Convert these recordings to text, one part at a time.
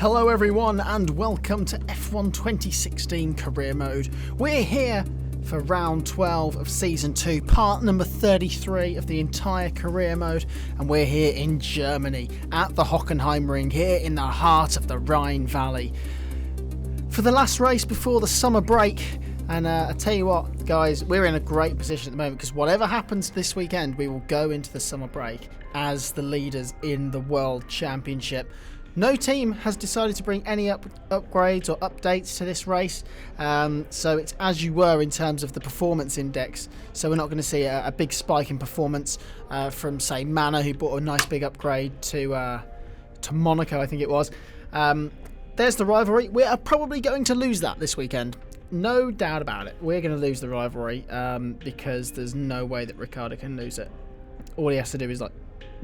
Hello everyone and welcome to F1 2016 Career Mode. We're here for round 12 of Season 2, part number 33 of the entire Career Mode, and we're here in Germany at the Hockenheimring, here in the heart of the Rhine Valley. For the last race before the summer break, and I tell you what guys, we're in a great position at the moment because whatever happens this weekend, we will go into the summer break as the leaders in the World Championship. No team has decided to bring any upgrades or updates to this race, so it's as you were in terms of the performance index. So we're not going to see a big spike in performance from, say, Manor, who bought a nice big upgrade to Monaco, I think it was. There's the rivalry. We are probably going to lose that this weekend. No doubt about it. We're going to lose the rivalry because there's no way that Ricciardo can lose it. All he has to do is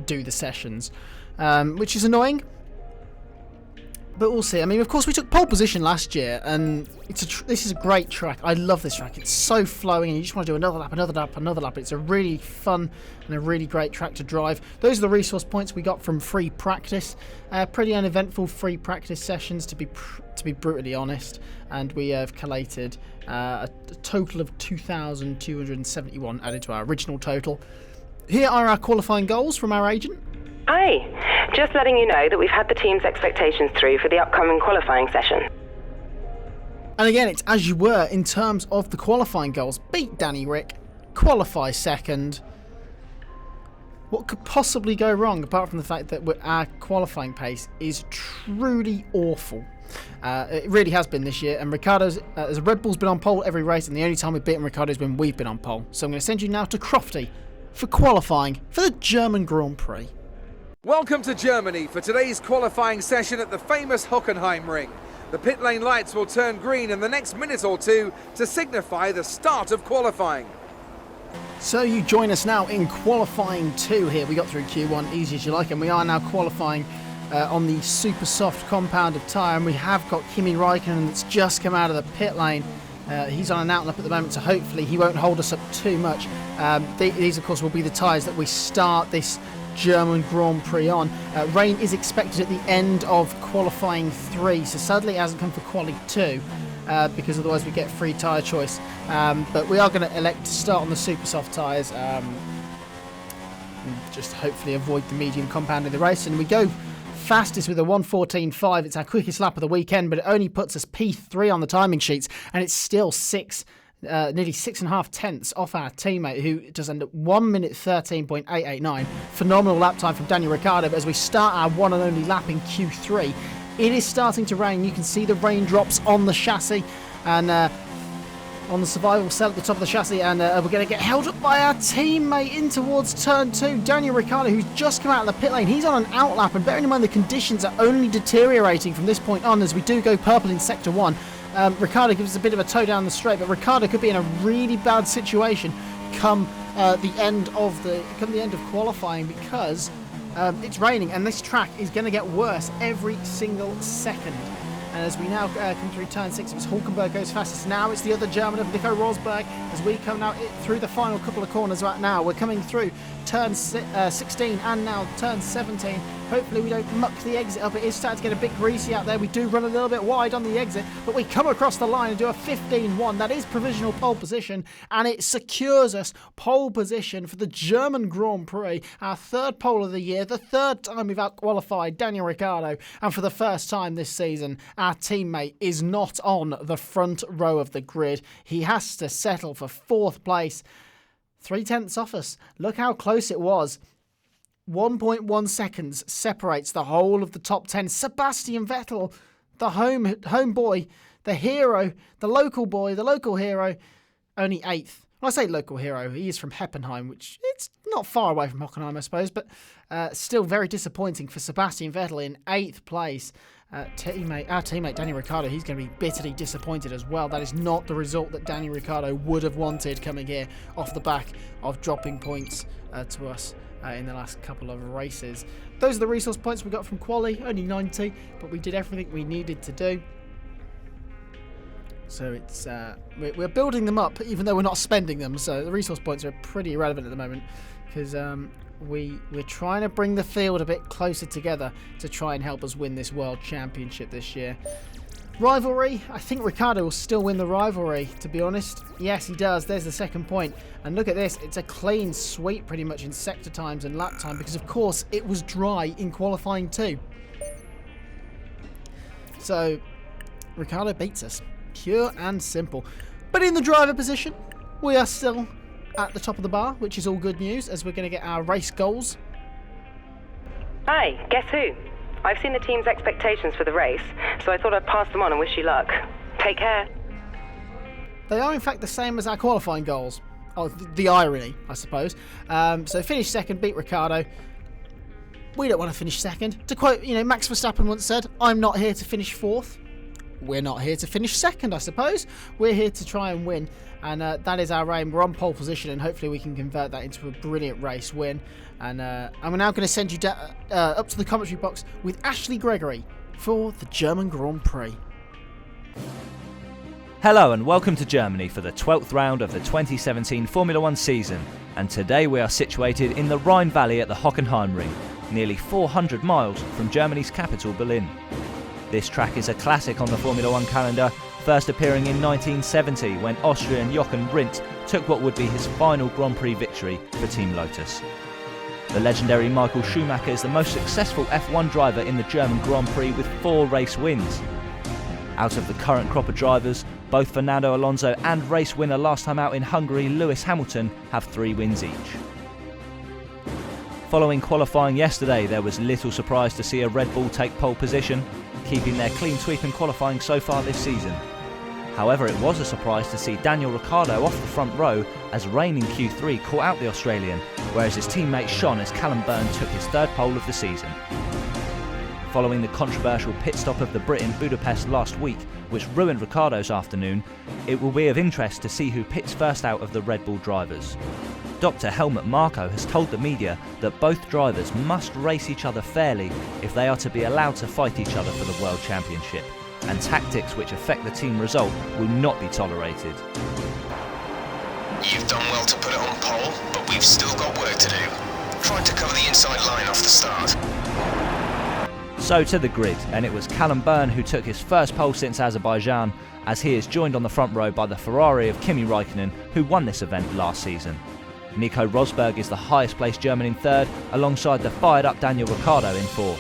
do the sessions, which is annoying. But we'll see. I mean, of course, we took pole position last year, and this is a great track. I love this track. It's so flowing, and you just want to do another lap, another lap, another lap. It's a really fun and a really great track to drive. Those are the resource points we got from free practice. Pretty uneventful free practice sessions, to be brutally honest. And we have collated a total of 2,271 added to our original total. Here are our qualifying goals from our agent. Hi, just letting you know that we've had the team's expectations through for the upcoming qualifying session. And again, it's as you were in terms of the qualifying goals. Beat Danny Rick, qualify second. What could possibly go wrong apart from the fact that our qualifying pace is truly awful? It really has been this year, and Ricciardo's as Red Bull's been on pole every race, and the only time we've beaten Ricciardo is when we've been on pole. So I'm going to send you now to Crofty for qualifying for the German Grand Prix. Welcome to Germany for today's qualifying session at the famous Hockenheimring. The pit lane lights will turn green in the next minute or two to signify the start of qualifying. So you join us now in qualifying 2 here. We got through Q1 easy as you like, and we are now qualifying on the super soft compound of tyre, and we have got Kimi Räikkönen that's just come out of the pit lane. He's on an outlap at the moment, so hopefully he won't hold us up too much. These of course will be the tyres that we start this German Grand Prix on. Rain is expected at the end of qualifying 3, so sadly it hasn't come for quali 2 because otherwise we get free tyre choice. But we are going to elect to start on the super soft tyres and just hopefully avoid the medium compound in the race, and we go fastest with a 1:14.5. It's our quickest lap of the weekend, but it only puts us P3 on the timing sheets, and it's still nearly 6.5 tenths off our teammate, who does end up 1 minute 13.889. Phenomenal lap time from Daniel Ricciardo. But as we start our one and only lap in Q3, it is starting to rain. You can see the raindrops on the chassis and on the survival cell at the top of the chassis, and we're going to get held up by our teammate in towards turn 2. Daniel Ricciardo, who's just come out of the pit lane, he's on an outlap, and bearing in mind the conditions are only deteriorating from this point on as we do go purple in sector 1. Ricciardo gives us a bit of a toe down the straight, but Ricciardo could be in a really bad situation come the end of qualifying, because it's raining and this track is going to get worse every single second. And as we now come through turn 6, it's Hulkenberg goes fastest. Now it's the other German of Nico Rosberg as we come now through the final couple of corners right now. We're coming through turn 16 and now turn 17. Hopefully we don't muck the exit up. It is starting to get a bit greasy out there. We do run a little bit wide on the exit, but we come across the line and do a 15.1. That is provisional pole position, and it secures us pole position for the German Grand Prix, our third pole of the year, the third time we've out-qualified Daniel Ricciardo, and for the first time this season, our teammate is not on the front row of the grid. He has to settle for 4th place. 3 tenths off us. Look how close it was. 1.1 seconds separates the whole of the top 10. Sebastian Vettel, the home boy, the hero, the local boy, the local hero, only 8th. When I say local hero, he is from Hockenheim, which it's not far away from Hockenheim, I suppose, but still very disappointing for Sebastian Vettel in 8th place. Our teammate Daniel Ricciardo, he's going to be bitterly disappointed as well. That is not the result that Daniel Ricciardo would have wanted coming here off the back of dropping points to us in the last couple of races. Those are the resource points we got from Quali, only 90, but we did everything we needed to do. So it's we're building them up, even though we're not spending them. So the resource points are pretty irrelevant at the moment. because we're trying to bring the field a bit closer together to try and help us win this World Championship this year. Rivalry, I think Ricciardo will still win the rivalry, to be honest. Yes, he does. There's the second point. And look at this. It's a clean sweep pretty much in sector times and lap time because, of course, it was dry in qualifying too. So, Ricciardo beats us. Pure and simple. But in the driver position, we are still at the top of the bar, which is all good news as we're going to get our race goals. Hi, guess who? I've seen the team's expectations for the race, so I thought I'd pass them on and wish you luck. Take care. They are in fact the same as our qualifying goals. Oh, the irony, I suppose. So finish second, beat Ricciardo. We don't want to finish second. To quote, Max Verstappen once said, "I'm not here to finish fourth." We're not here to finish second, I suppose. We're here to try and win, and that is our aim. We're on pole position, and hopefully we can convert that into a brilliant race win. And I'm now going to send you up to the commentary box with Ashley Gregory for the German Grand Prix. Hello and welcome to Germany for the 12th round of the 2017 Formula 1 season, and today we are situated in the Rhine Valley at the Hockenheimring, nearly 400 miles from Germany's capital Berlin. This track is a classic on the Formula 1 calendar, first appearing in 1970 when Austrian Jochen Rindt took what would be his final Grand Prix victory for Team Lotus. The legendary Michael Schumacher is the most successful F1 driver in the German Grand Prix with 4 race wins. Out of the current crop of drivers, both Fernando Alonso and race winner last time out in Hungary Lewis Hamilton have 3 wins each. Following qualifying yesterday, there was little surprise to see a Red Bull take pole position, keeping their clean sweep in qualifying so far this season. However, it was a surprise to see Daniel Ricciardo off the front row as rain in Q3 caught out the Australian, whereas his teammate shone as Callum Byrne took his 3rd pole of the season. Following the controversial pit stop of the Brit in Budapest last week, which ruined Ricciardo's afternoon, it will be of interest to see who pits first out of the Red Bull drivers. Dr. Helmut Marko has told the media that both drivers must race each other fairly if they are to be allowed to fight each other for the World Championship, and tactics which affect the team result will not be tolerated. You've done well to put it on pole, but we've still got work to do. Tried to cover the inside line off the start. So to the grid, and it was Callum Byrne who took his first pole since Azerbaijan, as he is joined on the front row by the Ferrari of Kimi Raikkonen, who won this event last season. Nico Rosberg is the highest placed German in 3rd, alongside the fired up Daniel Ricciardo in 4th.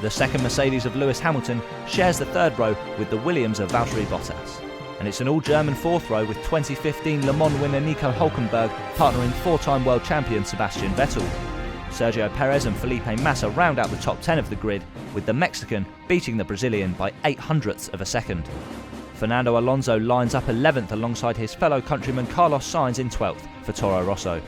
The second Mercedes of Lewis Hamilton shares the 3rd row with the Williams of Valtteri Bottas. And it's an all-German 4th row with 2015 Le Mans winner Nico Hülkenberg partnering 4-time world champion Sebastian Vettel. Sergio Perez and Felipe Massa round out the top 10 of the grid, with the Mexican beating the Brazilian by 0.08 of a second. Fernando Alonso lines up 11th alongside his fellow countryman Carlos Sainz in 12th for Toro Rosso.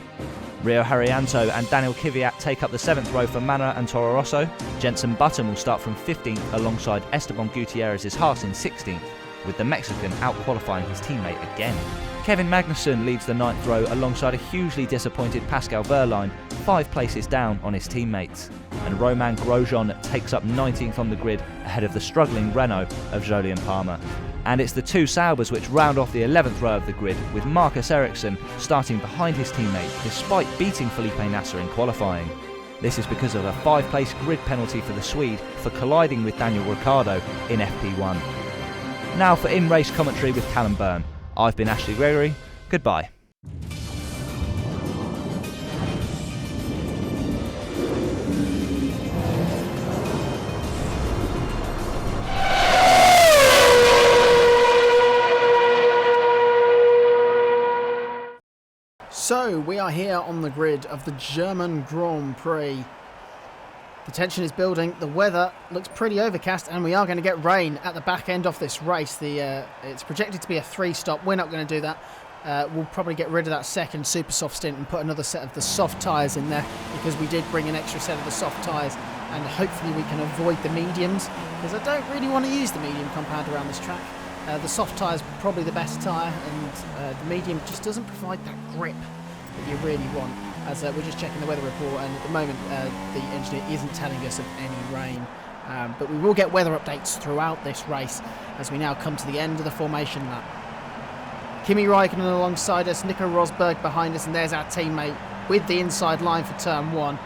Rio Haryanto and Daniel Kvyat take up the 7th row for Manor and Toro Rosso. Jenson Button will start from 15th alongside Esteban Gutierrez's Haas in 16th, with the Mexican out-qualifying his teammate again. Kevin Magnussen leads the 9th row alongside a hugely disappointed Pascal Wehrlein, 5 places down on his teammates. And Romain Grosjean takes up 19th on the grid ahead of the struggling Renault of Jolyon Palmer. And it's the 2 Saubers which round off the 11th row of the grid, with Marcus Ericsson starting behind his teammate despite beating Felipe Nasser in qualifying. This is because of a 5-place grid penalty for the Swede for colliding with Daniel Ricciardo in FP1. Now for in-race commentary with Callum Byrne. I've been Ashley Gregory. Goodbye. So, we are here on the grid of the German Grand Prix. The tension is building, the weather looks pretty overcast, and we are going to get rain at the back end of this race. It's projected to be a 3-stop. We're not going to do that. We'll probably get rid of that second super soft stint and put another set of the soft tyres in there, because we did bring an extra set of the soft tyres, and hopefully we can avoid the mediums, because I don't really want to use the medium compound around this track. The soft tyre is probably the best tyre, and the medium just doesn't provide that grip that you really want. As we're just checking the weather report, and at the moment the engineer isn't telling us of any rain. But we will get weather updates throughout this race as we now come to the end of the formation lap. Kimi Raikkonen alongside us, Nico Rosberg behind us, and there's our teammate with the inside line for turn 1.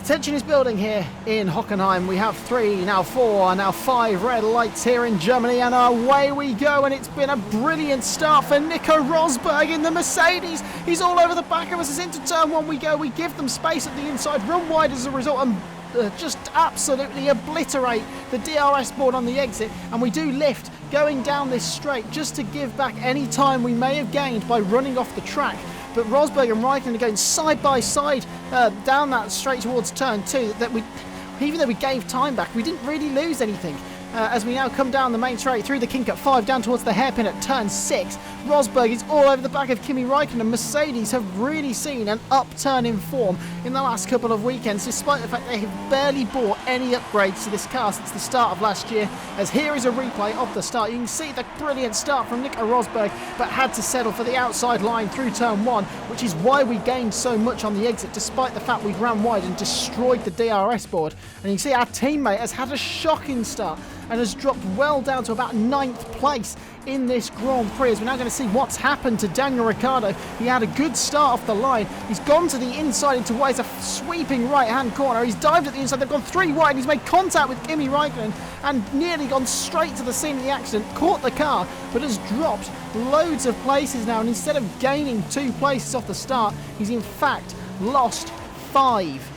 Tension is building here in Hockenheim. We have 3, now 4, now 5 red lights here in Germany, and away we go. And it's been a brilliant start for Nico Rosberg in the Mercedes. He's all over the back of us as into turn 1 we go. We give them space at the inside, run wide as a result, and just absolutely obliterate the DRS board on the exit. And we do lift going down this straight just to give back any time we may have gained by running off the track. But Rosberg and Raikkonen are going side by side down that straight towards turn 2. Even though we gave time back, we didn't really lose anything. As we now come down the main straight through the kink at 5 down towards the hairpin at turn 6. Rosberg is all over the back of Kimi Raikkonen. Mercedes have really seen an upturn in form in the last couple of weekends, despite the fact they have barely bought any upgrades to this car since the start of last year. As here is a replay of the start. You can see the brilliant start from Nico Rosberg, but had to settle for the outside line through turn 1, which is why we gained so much on the exit, despite the fact we ran wide and destroyed the DRS board. And you can see our teammate has had a shocking start and has dropped well down to about 9th place in this Grand Prix. As we're now going to see what's happened to Daniel Ricciardo. He had a good start off the line. He's gone to the inside into what is a sweeping right-hand corner. He's dived at the inside. They've gone 3 wide. And he's made contact with Kimi Raikkonen and nearly gone straight to the scene of the accident. Caught the car, but has dropped loads of places now. And instead of gaining 2 places off the start, he's in fact lost 5.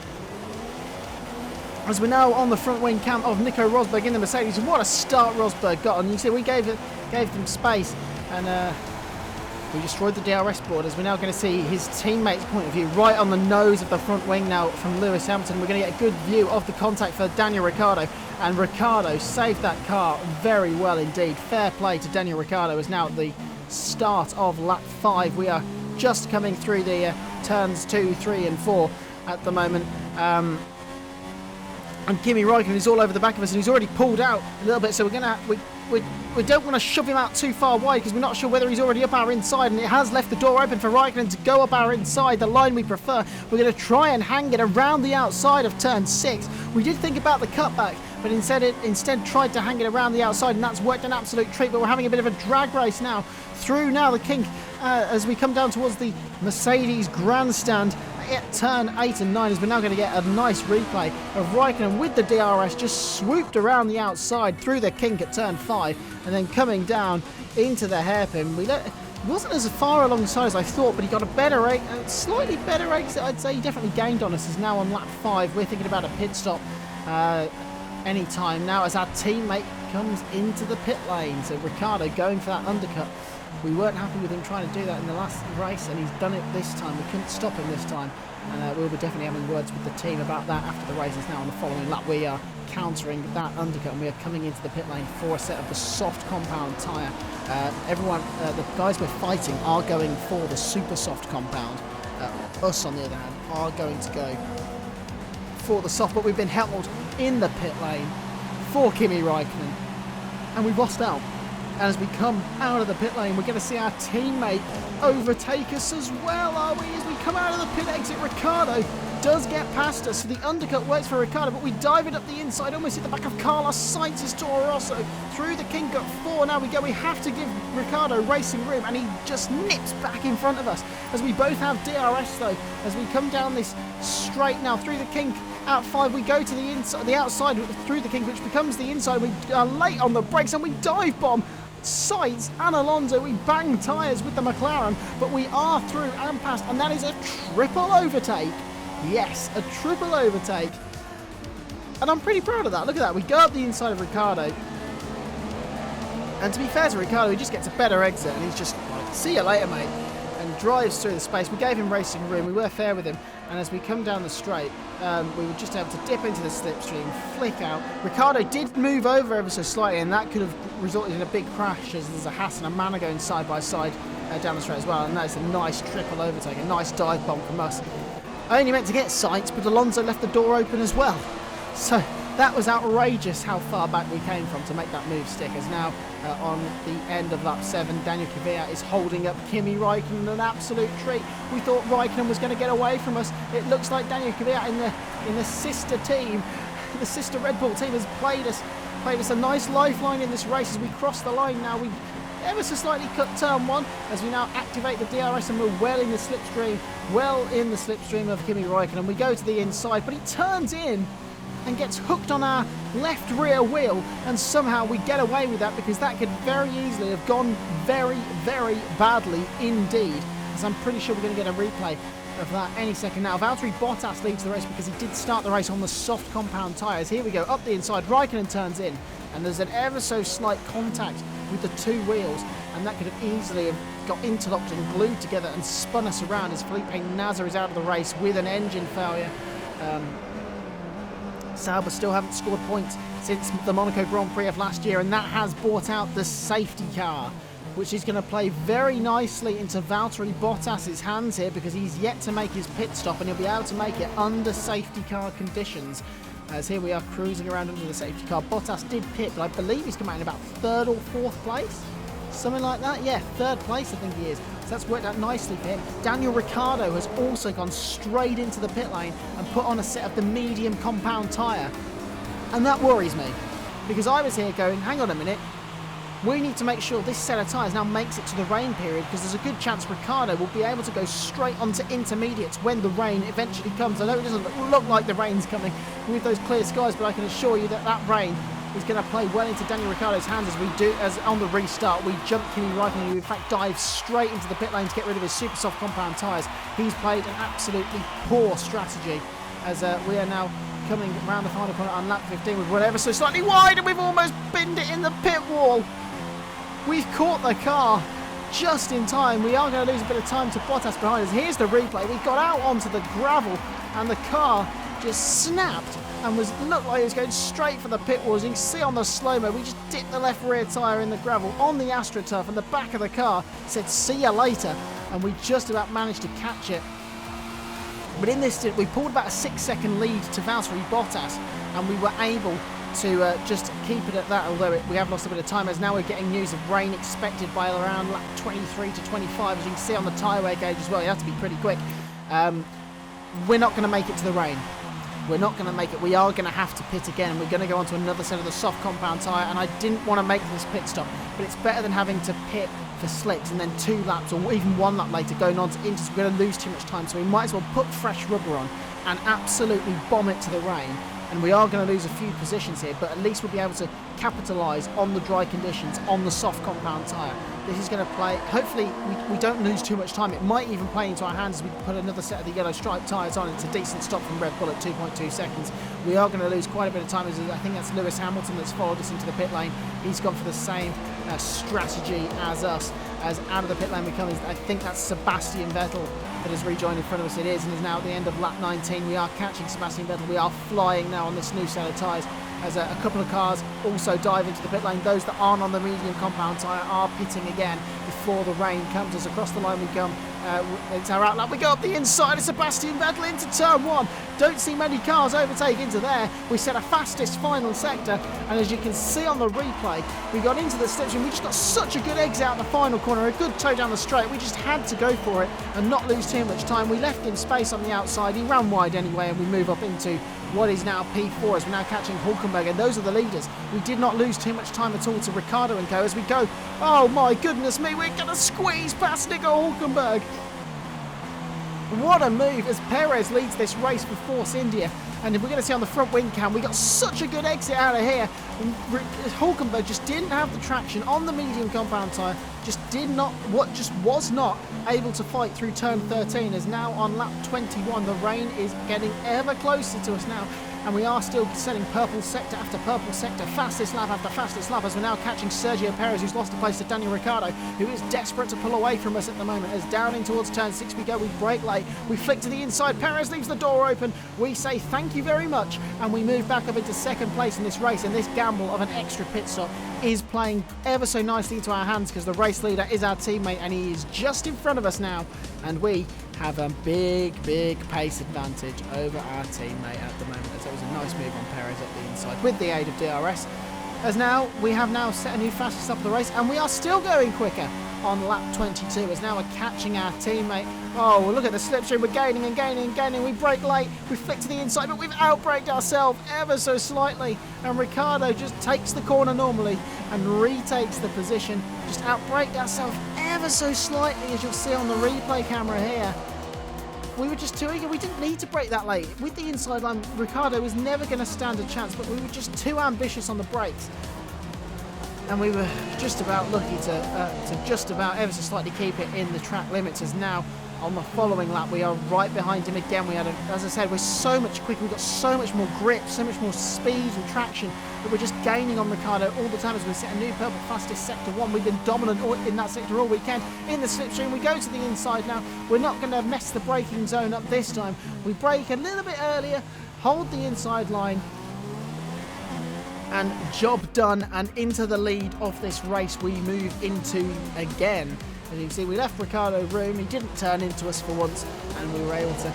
As we're now on the front wing cam of Nico Rosberg in the Mercedes. What a start Rosberg got. And you see we gave them space, and we destroyed the DRS board. As we're now going to see his teammate's point of view right on the nose of the front wing now from Lewis Hamilton. We're going to get a good view of the contact for Daniel Ricciardo, and Ricciardo saved that car very well indeed. Fair play to Daniel Ricciardo. Is now at the start of lap 5. We are just coming through the turns 2, 3 and 4 at the moment. And Kimi Raikkonen is all over the back of us, and he's already pulled out a little bit, so we don't want to shove him out too far wide because we're not sure whether he's already up our inside, and it has left the door open for Raikkonen to go up our inside, the line we prefer. We're going to try and hang it around the outside of turn 6. We did think about the cutback, but instead tried to hang it around the outside, and that's worked an absolute treat. But we're having a bit of a drag race now through the kink as we come down towards the Mercedes grandstand at turn 8 and 9, as we're now going to get a nice replay of Raikkonen with the DRS just swooped around the outside through the kink at turn 5, and then coming down into the hairpin. It wasn't as far alongside as I thought, but he got a slightly better exit. I'd say he definitely gained on us. Is now on lap 5. We're thinking about a pit stop any time now as our teammate comes into the pit lane. So Ricciardo going for that undercut. We weren't happy with him trying to do that in the last race, and he's done it this time. We couldn't stop him this time, and we'll be definitely having words with the team about that after the race. Is now on the following lap. We are countering that undercut, and we are coming into the pit lane for a set of the soft compound tyre. The guys we're fighting are going for the super soft compound. Us, on the other hand, are going to go for the soft, but we've been held in the pit lane for Kimi Raikkonen, and we've lost out. And as we come out of the pit lane, we're going to see our teammate overtake us as well, are we? As we come out of the pit exit, Ricciardo does get past us. So the undercut works for Ricciardo, but we dive it up the inside, almost hit the back of Carlos Sainz's Toro Rosso. Through the kink at 4, now we go. We have to give Ricciardo racing room, and he just nips back in front of us. As we both have DRS though, as we come down this straight now through the kink. At 5, we go to the inside, the outside through the kink, which becomes the inside. We are late on the brakes, and we dive bomb Sainz and Alonso. We bang tyres with the McLaren, but we are through and past, and that is a triple overtake. Yes, a triple overtake, and I'm pretty proud of that. Look at that. We go up the inside of Ricciardo, and to be fair to Ricciardo, he just gets a better exit, and he's just like, see you later, mate, and drives through the space. We gave him racing room. We were fair with him. And as we come down the straight, we were just able to dip into the slipstream, flick out. Ricciardo did move over ever so slightly, and that could have resulted in a big crash, as there's a Haas and a Manor going side by side down the straight as well. And that's a nice triple overtake, a nice dive bomb from us. I only meant to get Sainz, but Alonso left the door open as well. So that was outrageous how far back we came from to make that move stick. As now on the end of lap 7, Daniel Kvyat is holding up Kimi Raikkonen, an absolute treat. We thought Raikkonen was going to get away from us. It looks like Daniel Kvyat in the sister team, the sister Red Bull team, has played us a nice lifeline in this race. As we cross the line now, we ever so slightly cut turn 1 as we now activate the DRS, and we're well in the slipstream of Kimi Räikkönen. We go to the inside, but he turns in and gets hooked on our left rear wheel, and somehow we get away with that, because that could very easily have gone very, very badly indeed, as I'm pretty sure we're going to get a replay of that any second now. Valtteri Bottas leads the race because he did start the race on the soft compound tyres. Here we go, up the inside, Räikkönen turns in, and there's an ever so slight contact with the two wheels, and that could have easily have got interlocked and glued together and spun us around as Felipe Nasr is out of the race with an engine failure. Sauber still haven't scored points since the Monaco Grand Prix of last year, and that has brought out the safety car, which is going to play very nicely into Valtteri Bottas's hands here, because he's yet to make his pit stop, and he'll be able to make it under safety car conditions. As here we are cruising around under the safety car. Bottas did pit, but I believe he's come out in about 3rd or 4th place. Something like that. Yeah, 3rd place I think he is. So that's worked out nicely for him. Daniel Ricciardo has also gone straight into the pit lane and put on a set of the medium compound tyre. And that worries me, because I was here going, hang on a minute, we need to make sure this set of tyres now makes it to the rain period, because there's a good chance Ricciardo will be able to go straight onto intermediates when the rain eventually comes. I know it doesn't look like the rain's coming with those clear skies, but I can assure you that that rain is going to play well into Daniel Ricciardo's hands as on the restart we jump Kimi Räikkönen, who in fact dives straight into the pit lane to get rid of his super soft compound tyres. He's played an absolutely poor strategy, as we are now coming around the final corner on lap 15 with whatever so slightly wide, and we've almost binned it in the pit wall. We've caught the car just in time. We are going to lose a bit of time to Bottas behind us. Here's the replay. We got out onto the gravel, and the car just snapped and looked like it was going straight for the pit walls. You can see on the slow-mo, we just dipped the left rear tyre in the gravel on the AstroTurf, and the back of the car said, see you later, and we just about managed to catch it. But in this, we pulled about a 6-second lead to Valtteri Bottas, and we were able to just keep it at that, although we have lost a bit of time, as now we're getting news of rain expected by around lap 23 to 25, as you can see on the tyre wear gauge as well. You have to be pretty quick. We're not going to make it to the rain. We're not going to make it. We are going to have to pit again. We're going to go onto another set of the soft compound tyre, and I didn't want to make this pit stop, but it's better than having to pit for slicks and then 2 laps or even 1 lap later going on to inters. We're going to lose too much time, so we might as well put fresh rubber on and absolutely bomb it to the rain. And we are going to lose a few positions here, but at least we'll be able to capitalise on the dry conditions on the soft compound tyre. This is going to play, hopefully we don't lose too much time. It might even play into our hands as we put another set of the yellow stripe tyres on. It's a decent stop from Red Bull at 2.2 seconds. We are going to lose quite a bit of time, as I think that's Lewis Hamilton that's followed us into the pit lane. He's gone for the same strategy as us, as out of the pit lane we come. I think that's Sebastian Vettel that has rejoined in front of us. It is, and is now at the end of lap 19. We are catching Sebastian Vettel. We are flying now on this new set of tyres, as a couple of cars also dive into the pit lane. Those that aren't on the medium compound tyre are pitting again before the rain comes. As across the line we come. It's our outlap. We go up the inside of Sebastian Vettel into turn 1. Don't see many cars overtake into there. We set a fastest final sector, and as you can see on the replay, we got into the slipstream. We just got such a good exit out the final corner, a good toe down the straight. We just had to go for it and not lose too much time. We left him space on the outside. He ran wide anyway, and we move up into what is now P4, as we're now catching Hockenheimring, and those are the leaders. We did not lose too much time at all to Ricciardo and co. As we go, oh my goodness me, we're going to squeeze past Nico Hülkenberg. What a move as Perez leads this race for Force India. And we're going to see on the front wing cam, we got such a good exit out of here. Hülkenberg just didn't have the traction on the medium compound tyre, just was not able to fight through turn 13, as now on lap 21 the rain is getting ever closer to us now, and we are still setting purple sector after purple sector, fastest lap after fastest lap, as we're now catching Sergio Perez, who's lost a place to Daniel Ricciardo, who is desperate to pull away from us at the moment. As down in towards turn 6 we go, we brake late, we flick to the inside, Perez leaves the door open, we say thank you very much, and we move back up into second place in this race, and this gamble of an extra pit stop is playing ever so nicely into our hands, because the race leader is our teammate, and he is just in front of us now, and we have a big pace advantage over our teammate at the moment. As it was a nice move on Perez up the inside with the aid of DRS, as now we have now set a new fastest up of the race, and we are still going quicker on lap 22 as now we're catching our teammate. Oh, well, look at the slipstream. We're gaining and gaining and gaining. We brake late. We flick to the inside, but we've outbraked ourselves ever so slightly. And Ricciardo just takes the corner normally and retakes the position. Just outbraked ourselves ever so slightly, as you'll see on the replay camera here. We were just too eager. We didn't need to brake that late. With the inside line, Ricciardo was never going to stand a chance, but we were just too ambitious on the brakes. And we were just about lucky to just about ever so slightly keep it in the track limits, as now on the following lap we are right behind him again. We had, as I said, we're so much quicker, we've got so much more grip, so much more speed and traction that we're just gaining on Ricciardo all the time as we set a new purple fastest sector 1. We've been dominant in that sector all weekend. In the slipstream, we go to the inside now. We're not going to mess the braking zone up this time. We brake a little bit earlier, hold the inside line, and job done, and into the lead of this race we move into again. As you can see, we left Ricciardo room. He didn't turn into us for once, and we were able to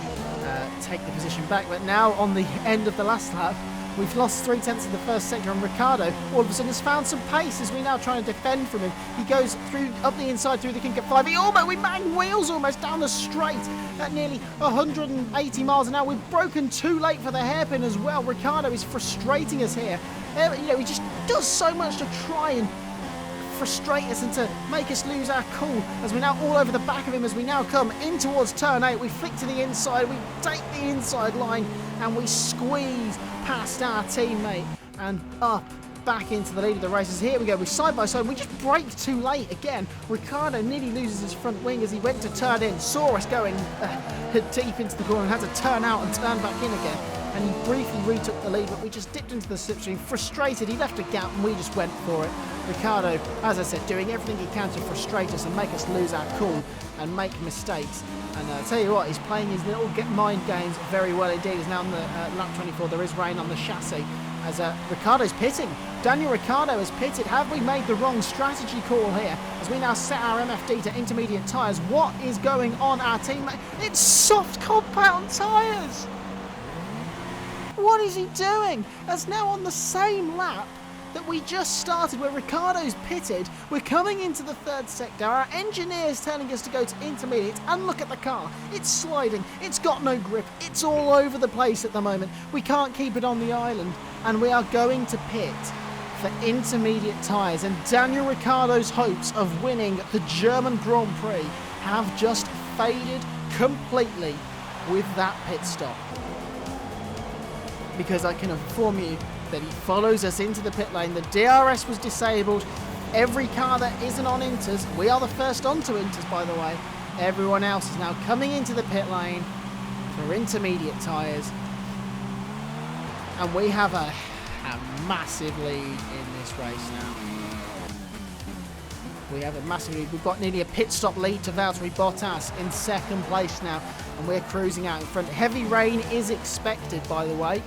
take the position back. But now on the end of the last lap, we've lost 3/10 of the first sector, and Ricciardo all of a sudden has found some pace as we now try and defend from him. He goes through up the inside through the kink at 5. We bang wheels almost down the straight at nearly 180 miles an hour. We've broken too late for the hairpin as well. Ricciardo is frustrating us here. You know, he just does so much to try and frustrate us and to make us lose our cool, as we're now all over the back of him as we now come in towards turn 8. We flick to the inside, we take the inside line, and we squeeze past our teammate and up back into the lead of the races. Here we go, we're side by side. We just brake too late again. Ricciardo nearly loses his front wing as he went to turn in, saw us going deep into the corner and had to turn out and turn back in again. And he briefly retook the lead, but we just dipped into the slipstream. Frustrated, he left a gap and we just went for it. Ricciardo, as I said, doing everything he can to frustrate us and make us lose our cool and make mistakes. And I'll tell you what, he's playing his little mind games very well indeed. As now on the lap 24, there is rain on the chassis as Ricciardo's pitting. Daniel Ricciardo has pitted. Have we made the wrong strategy call here? As we now set our MFD to intermediate tyres. What is going on, our teammate? It's soft compound tyres! What is he doing? That's now on the same lap that we just started, where Ricciardo's pitted. We're coming into the third sector. Our engineer's telling us to go to intermediate, and look at the car. It's sliding. It's got no grip. It's all over the place at the moment. We can't keep it on the island, and we are going to pit for intermediate tyres. And Daniel Ricciardo's hopes of winning the German Grand Prix have just faded completely with that pit stop. Because I can inform you that he follows us into the pit lane. The DRS was disabled. Every car that isn't on inters, we are the first onto inters, by the way. Everyone else is now coming into the pit lane for intermediate tyres. And we have a massive lead in this race now. We have a massive lead. We've got nearly a pit stop lead to Valtteri Bottas in second place now. And we're cruising out in front. Heavy rain is expected, by the way.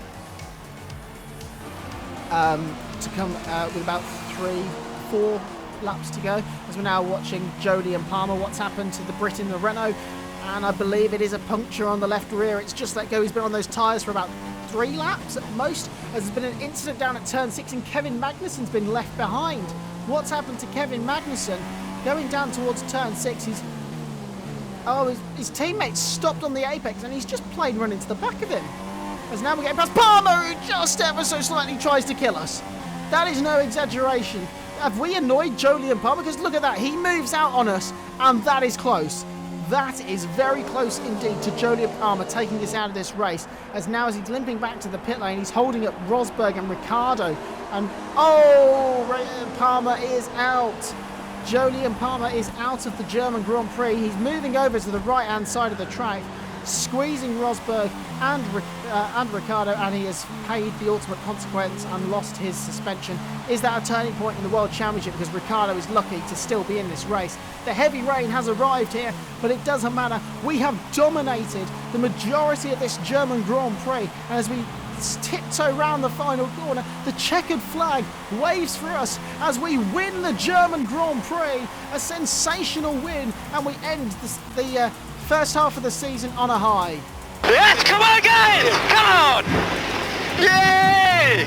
To come with about 3-4 laps to go, as we're now watching Jody and Palmer. What's happened to the Brit in the Renault, and I believe it is a puncture on the left rear. It's just let go. He's been on those tyres for about 3 laps at most, as there's been an incident down at turn 6 and Kevin Magnussen's been left behind. What's happened to Kevin Magnussen? Going down towards turn 6, his teammate stopped on the apex and he's just plain run into the back of him. As now we're getting past Palmer, who just ever so slightly tries to kill us. That is no exaggeration. Have we annoyed Jolyon Palmer? Because look at that, he moves out on us, and that is close. That is very close indeed to Jolyon Palmer taking us out of this race. As now, as he's limping back to the pit lane, he's holding up Rosberg and Ricciardo. And Palmer is out. Jolyon Palmer is out of the German Grand Prix. He's moving over to the right-hand side of the track, squeezing Rosberg and Ricciardo, and he has paid the ultimate consequence and lost his suspension. Is that a turning point in the World Championship? Because Ricciardo is lucky to still be in this race. The heavy rain has arrived here, but it doesn't matter. We have dominated the majority of this German Grand Prix, and as we tiptoe round the final corner, the checkered flag waves for us as we win the German Grand Prix. A sensational win, and we end the first half of the season on a high. Yes, come on guys! Come on! Yay!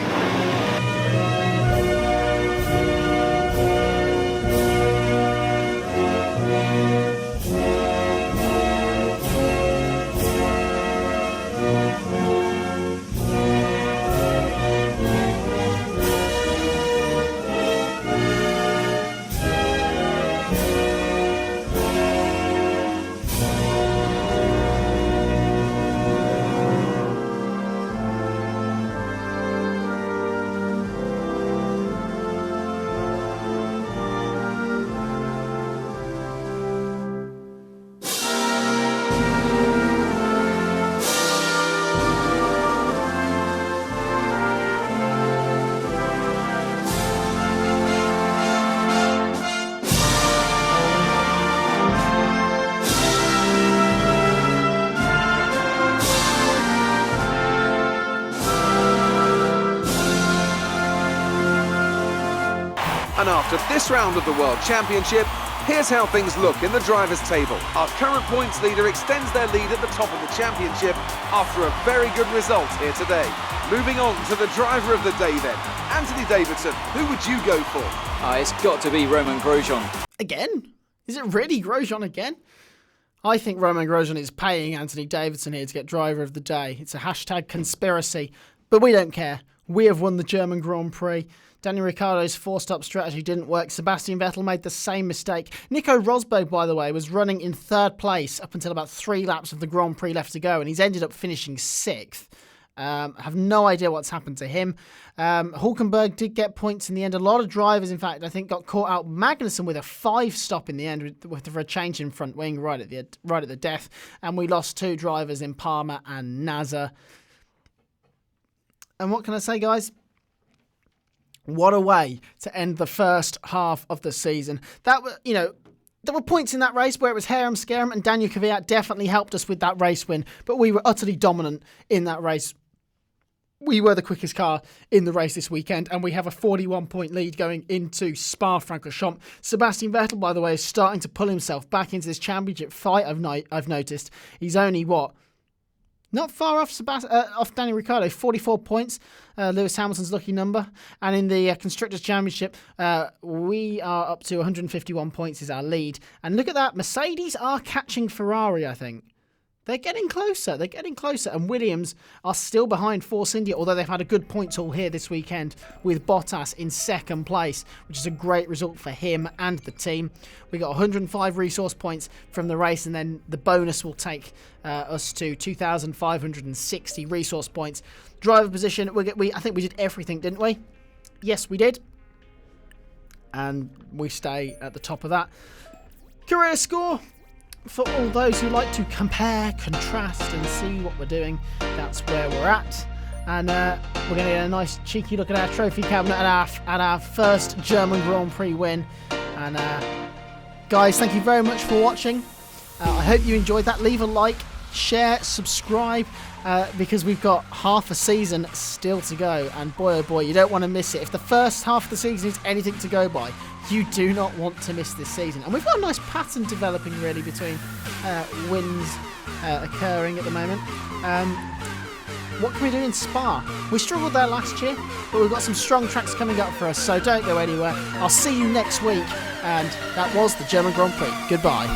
And after this round of the World Championship, here's how things look in the drivers' table. Our current points leader extends their lead at the top of the championship after a very good result here today. Moving on to the driver of the day then. Anthony Davidson, who would you go for? It's got to be Roman Grosjean. Again? Is it really Grosjean again? I think Roman Grosjean is paying Anthony Davidson here to get driver of the day. It's a hashtag conspiracy, but we don't care. We have won the German Grand Prix. Daniel Ricciardo's four-stop strategy didn't work. Sebastian Vettel made the same mistake. Nico Rosberg, by the way, was running in third place up until about 3 laps of the Grand Prix left to go, and he's ended up finishing 6th. I have no idea what's happened to him. Hülkenberg did get points in the end. A lot of drivers, in fact, I think got caught out. Magnussen with a 5-stop in the end with a change in front wing right at the death. And we lost 2 drivers in Palmer and Nasser. And what can I say, guys? What a way to end the first half of the season. That was, there were points in that race where it was Harem Scarum, and Daniel Kvyat definitely helped us with that race win. But we were utterly dominant in that race. We were the quickest car in the race this weekend, and we have a 41-point lead going into Spa-Francorchamps. Sebastian Vettel, by the way, is starting to pull himself back into this championship fight. I've noticed he's only not far off Daniel Ricciardo, 44 points. Lewis Hamilton's lucky number. And in the Constructors' Championship, we are up to 151 points is our lead. And look at that. Mercedes are catching Ferrari, I think. They're getting closer. And Williams are still behind Force India, although they've had a good points haul here this weekend with Bottas in 2nd place, which is a great result for him and the team. We got 105 resource points from the race, and then the bonus will take us to 2,560 resource points. Driver position, I think we did everything, didn't we? Yes, we did. And we stay at the top of that. Career score. For all those who like to compare, contrast and see what we're doing, that's where we're at. And we're going to get a nice cheeky look at our trophy cabinet at our first German Grand Prix win. And guys, thank you very much for watching. I hope you enjoyed that. Leave a like, share, subscribe, because we've got half a season still to go. And boy oh boy, you don't want to miss it. If the first half of the season is anything to go by, you do not want to miss this season. And we've got a nice pattern developing really between wins occurring at the moment. What can we do in Spa? We struggled there last year, but we've got some strong tracks coming up for us, so don't go anywhere. I'll see you next week. And that was the German Grand Prix. Goodbye.